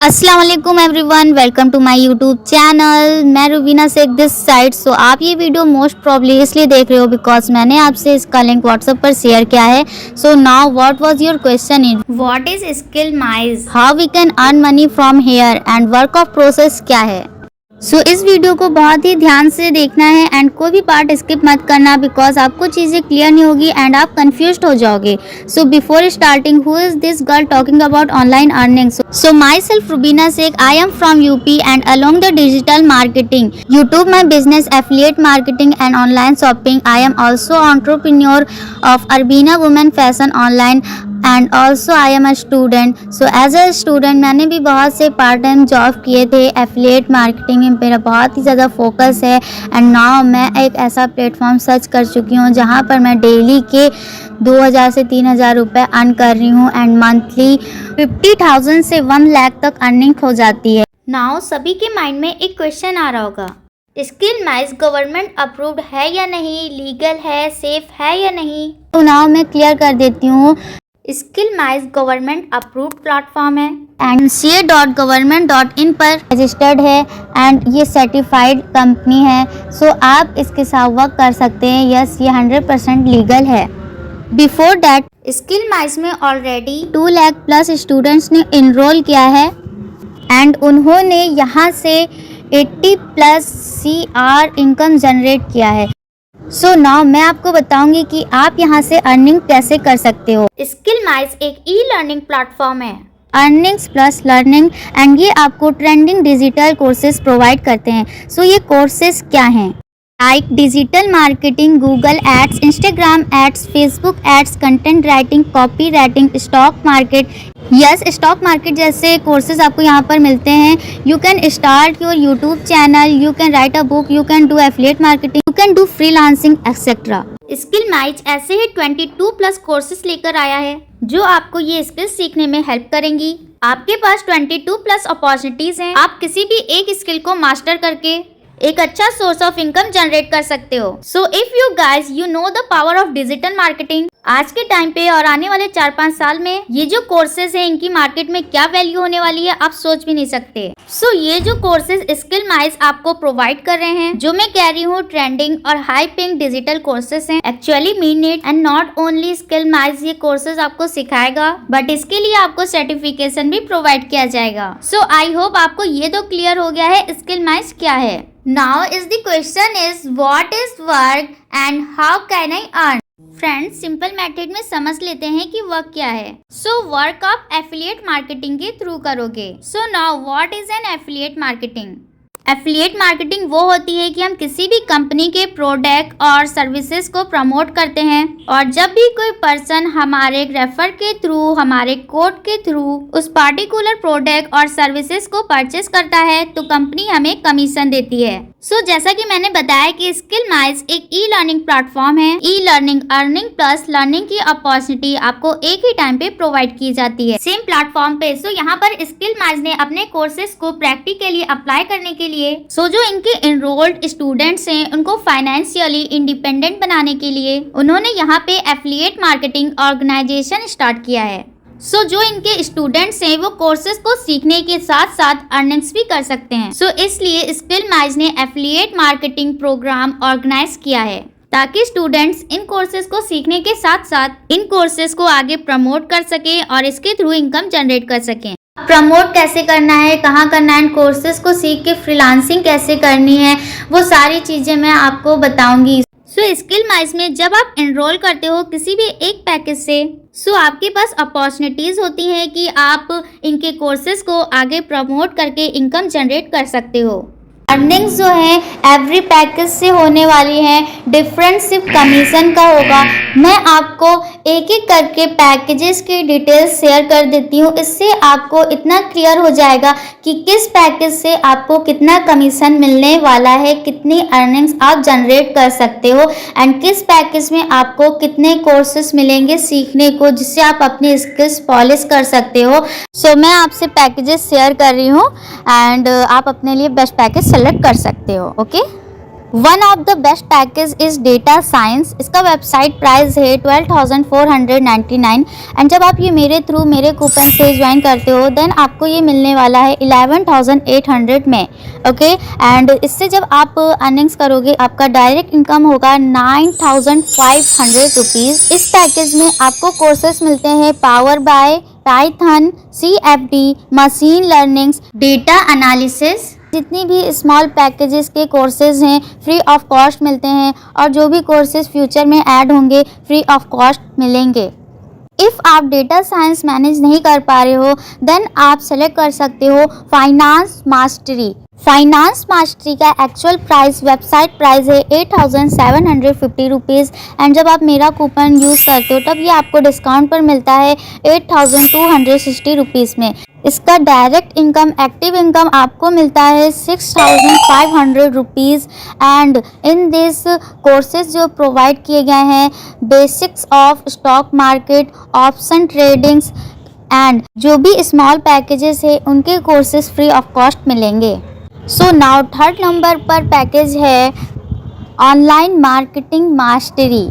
अस्सलाम वालेकुम everyone, welcome to my YouTube channel. मैं Rubina Shaikh this side. So आप ये वीडियो मोस्ट प्रॉब्ली इसलिए देख रहे हो बिकॉज मैंने आपसे इसका लिंक व्हाट्सएप पर शेयर किया है। So now what was your question in what is Skillmize, how we can earn money from here and work of process क्या है। इस वीडियो को बहुत ही ध्यान से देखना है एंड कोई भी पार्ट स्किप मत करना बिकॉज आपको चीज़ें क्लियर नहीं होगी एंड आप कंफ्यूज्ड हो जाओगे। So before starting, who is this girl talking about online earning? So myself Rubina Shaikh, I am from UP and along the digital marketing, YouTube my business, affiliate marketing and online shopping. I am also entrepreneur of Urbina Women Fashion Online and also I am a student. So as a student मैंने भी बहुत से part time job किए थे। Affiliate marketing में मेरा बहुत ही ज़्यादा फोकस है एंड नाउ मैं एक ऐसा प्लेटफॉर्म सर्च कर चुकी हूँ जहाँ पर मैं डेली के 2000 से 3000 रुपये अर्न कर रही हूँ एंड मंथली 50,000 से 1 लाख तक अर्निंग हो जाती है। नाउ सभी के माइंड में एक क्वेश्चन आ रहा होगा, स्किल माइज गवर्नमेंट अप्रूव्ड है या नहीं, लीगल है, सेफ है या नहीं? तो नाउ मैं क्लियर कर देती हूँ। Skill mine's government approved platform है एंड ca.government.in पर रजिस्टर्ड है एंड ये सर्टिफाइड कंपनी है। सो आप इसके साथ वर्क कर सकते हैं। यस, ये 100% लीगल है। बिफोर दैट स्किल माइज में ऑलरेडी 2 लाख प्लस स्टूडेंट्स ने इनरोल किया है एंड उन्होंने यहाँ से 80 प्लस CR इनकम जनरेट किया है। सो नाउ मैं आपको बताऊंगी कि आप यहाँ से अर्निंग कैसे कर सकते हो। स्किल माइज एक ई लर्निंग प्लेटफॉर्म है, अर्निंग्स प्लस लर्निंग, एंड ये आपको ट्रेंडिंग डिजिटल कोर्सेज प्रोवाइड करते हैं। सो ये कोर्सेज क्या हैं? Like digital marketing, Google ads, Instagram ads, Facebook ads, content writing, copy writing, stock market. Yes, stock market जैसे कोर्सेज आपको यहाँ पर मिलते हैं। You can start your YouTube channel, you can write a book, you can do affiliate marketing, you can do freelancing etcetera. Skillmize ऐसे ही 22 plus courses लेकर आया है जो आपको ये स्किल सीखने में हेल्प करेंगी। आपके पास 22 प्लस अपॉर्चुनिटीज हैं। आप किसी भी एक स्किल को मास्टर करके एक अच्छा सोर्स ऑफ इनकम जनरेट कर सकते हो। So if you guys you know the power of digital marketing, आज के टाइम पे और आने वाले 4-5 साल में ये जो कोर्सेज हैं इनकी मार्केट में क्या वैल्यू होने वाली है आप सोच भी नहीं सकते। सो ये जो कोर्सेज स्किल माइज आपको प्रोवाइड कर रहे हैं, जो मैं कह रही हूँ ट्रेंडिंग और हाई पेइंग डिजिटल कोर्सेज हैं, actually mean it and not only skill mine's ये कोर्सेज आपको सिखाएगा बट इसके लिए आपको सर्टिफिकेशन भी प्रोवाइड किया जाएगा। सो आई होप आपको ये तो क्लियर हो गया है स्किल माइज क्या है। Now is the question is what is work and how can I earn? Friends, simple method में समझ लेते हैं कि वर्क क्या है। सो वर्क आप एफिलिएट मार्केटिंग के थ्रू करोगे। सो now what is an affiliate marketing? Affiliate marketing वो होती है कि हम किसी भी कंपनी के प्रोडक्ट और सर्विसेज को प्रमोट करते हैं और जब भी कोई पर्सन हमारे रेफर के थ्रू, हमारे कोड के थ्रू उस पार्टिकुलर प्रोडक्ट और सर्विसेज को परचेस करता है तो कंपनी हमें कमीशन देती है। सो जैसा कि मैंने बताया कि स्किल माइज एक ई लर्निंग प्लेटफॉर्म है। E learning, earning plus learning की अपॉर्चुनिटी आपको एक ही टाइम पे प्रोवाइड की जाती है सेम प्लेटफॉर्म पे। सो यहाँ पर स्किल माइज ने अपने कोर्सेज को प्रैक्टिकली अप्लाई करने के लिए जो इनके एनरोल्ड स्टूडेंट्स हैं उनको फाइनेंशियली इंडिपेंडेंट बनाने के लिए उन्होंने यहाँ पे एफिलिएट मार्केटिंग ऑर्गेनाइजेशन स्टार्ट किया है। जो इनके स्टूडेंट्स हैं वो कोर्सेज को सीखने के साथ साथ अर्निंग्स भी कर सकते हैं। इसलिए स्किल माइज ने एफिलिएट मार्केटिंग प्रोग्राम ऑर्गेनाइज किया है ताकि स्टूडेंट्स इन कोर्सेज को सीखने के साथ साथ इन कोर्सेज को आगे प्रमोट कर सकें और इसके थ्रू इनकम जनरेट कर सकें। प्रमोट कैसे करना है, कहाँ करना है, कोर्सेज को सीख के फ्रीलांसिंग कैसे करनी है, वो सारी चीज़ें मैं आपको बताऊंगी। स्किल माइज में जब आप एनरोल करते हो किसी भी एक पैकेज से आपके पास अपॉर्चुनिटीज होती हैं कि आप इनके कोर्सेज को आगे प्रमोट करके इनकम जनरेट कर सकते हो। अर्निंग्स जो है एवरी पैकेज से होने वाली है, डिफरेंट सिर्फ कमीशन का होगा। मैं आपको एक एक करके पैकेजेस की डिटेल्स शेयर कर देती हूँ, इससे आपको इतना क्लियर हो जाएगा कि किस पैकेज से आपको कितना कमीशन मिलने वाला है, कितनी अर्निंग्स आप जनरेट कर सकते हो एंड किस पैकेज में आपको कितने कोर्सेज मिलेंगे सीखने को जिससे आप अपनी स्किल्स पॉलिश कर सकते हो। मैं आपसे पैकेजेस शेयर कर रही हूँ एंड आप अपने लिए बेस्ट पैकेज सेलेक्ट कर सकते हो। Okay. One of the best package is data science. इसका वेबसाइट प्राइस है 12,499 एंड जब आप ये मेरे थ्रू मेरे कूपन से ज्वाइन करते हो देन आपको ये मिलने वाला है 11,800 में। ओके एंड इससे जब आप अर्निंग्स करोगे आपका डायरेक्ट इनकम होगा 9,500 रुपीज़। इस पैकेज में आपको कोर्सेज मिलते हैं power bye, Python, CFD, machine learnings, data analysis, जितनी भी स्मॉल पैकेजेस के कोर्सेज हैं फ्री ऑफ कॉस्ट मिलते हैं और जो भी कोर्सेज फ्यूचर में ऐड होंगे फ्री ऑफ कॉस्ट मिलेंगे। इफ़ आप डेटा साइंस मैनेज नहीं कर पा रहे हो देन आप सेलेक्ट कर सकते हो फाइनेंस मास्टरी। फाइनेंस मास्टरी का एक्चुअल प्राइस वेबसाइट प्राइस है 8,750 रुपीज़ एंड जब आप मेरा कूपन यूज़ करते हो तब ये आपको डिस्काउंट पर मिलता है 8,260 रुपीज़ में। इसका डायरेक्ट इनकम एक्टिव इनकम आपको मिलता है 6,500 rupees and in this courses जो प्रोवाइड किए गए हैं basics of stock market, option tradings and जो भी स्मॉल पैकेजेस है उनके कोर्सेज फ्री ऑफ कॉस्ट मिलेंगे। सो नाउ थर्ड नंबर पर पैकेज है ऑनलाइन मार्केटिंग मास्टरी।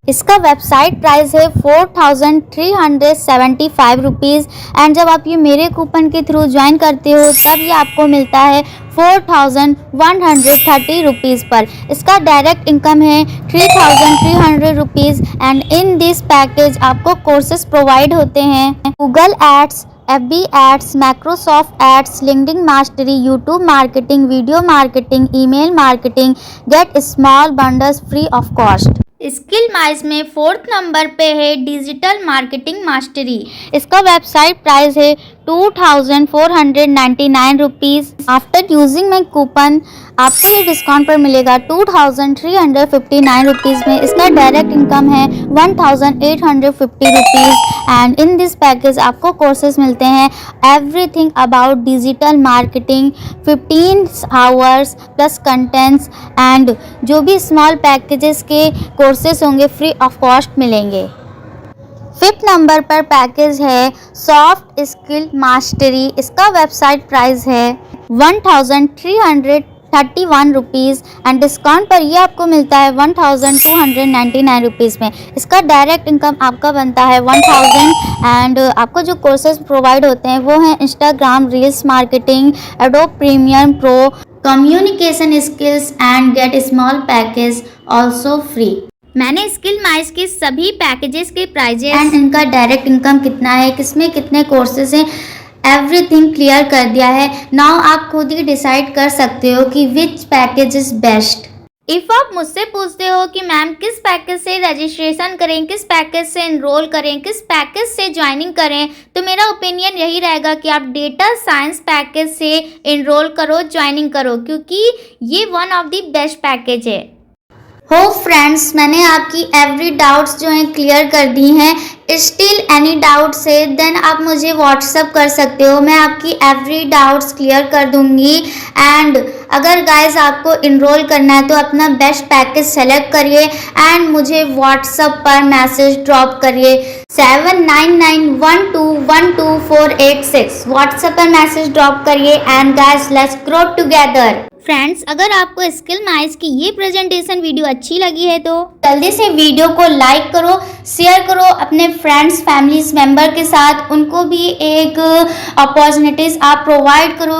इसका वेबसाइट प्राइस है 4,375 रुपीज़ एंड जब आप ये मेरे कूपन के थ्रू ज्वाइन करते हो तब ये आपको मिलता है 4,130 रुपीज़ पर। इसका डायरेक्ट इनकम है 3,300 rupees and in this package आपको कोर्सेज प्रोवाइड होते हैं Google ads, FB ads, Microsoft ads, LinkedIn mastery, YouTube marketing, video marketing, email marketing, get small bundles free of cost. Skillmize में fourth number पे है digital marketing mastery. इसका website price है 2,499 rupees. After using my coupon आपको ये discount पर मिलेगा 2,359 rupees में। इसका डायरेक्ट इनकम है 1,850 rupees and in this package आपको कोर्सेज मिलते हैं everything about digital marketing 15 hours plus contents and जो भी स्मॉल पैकेजेस के कोर्सेज होंगे फ्री ऑफ कॉस्ट मिलेंगे। फिफ्थ नंबर पर पैकेज है सॉफ्ट स्किल मास्टरी। इसका वेबसाइट प्राइस है 1,331 रुपीज़ एंड डिस्काउंट पर ये आपको मिलता है 1,299 रुपीज़ में। इसका डायरेक्ट इनकम आपका बनता है 1,000 एंड आपको जो कोर्सेज प्रोवाइड होते हैं वो हैं Instagram reels marketing, Adobe Premiere Pro, communication skills and get small package also free. मैंने स्किल माइज के सभी पैकेजेस के प्राइजेस एंड इनका डायरेक्ट इनकम कितना है, किसमें कितने कोर्सेज हैं, एवरीथिंग क्लियर कर दिया है। नाउ आप खुद ही डिसाइड कर सकते हो कि विच पैकेज इज बेस्ट। इफ़ आप मुझसे पूछते हो कि मैम किस पैकेज से रजिस्ट्रेशन करें, किस पैकेज से एनरोल करें, किस पैकेज से ज्वाइनिंग करें, तो मेरा ओपिनियन यही रहेगा कि आप डेटा साइंस पैकेज से एनरोल करो, ज्वाइनिंग करो, क्योंकि ये one of the best package है। हो फ्रेंड्स, मैंने आपकी एवरी डाउट्स जो हैं क्लियर कर दी हैं। स्टिल एनी डाउट्स है देन आप मुझे व्हाट्सअप कर सकते हो, मैं आपकी एवरी डाउट्स क्लियर कर दूंगी। एंड अगर गाइस आपको इनरोल करना है तो अपना बेस्ट पैकेज सेलेक्ट करिए एंड मुझे व्हाट्सअप पर मैसेज ड्रॉप करिए 7991212486 व्हाट्सएप पर मैसेज ड्रॉप करिए and guys let's grow together. Friends, अगर आपको स्किल माइज की ये प्रेजेंटेशन वीडियो अच्छी लगी है तो जल्दी से वीडियो को लाइक करो, शेयर करो अपने फ्रेंड्स फैमिलीज मेंबर के साथ, उनको भी एक अपॉर्चुनिटीज आप प्रोवाइड करो।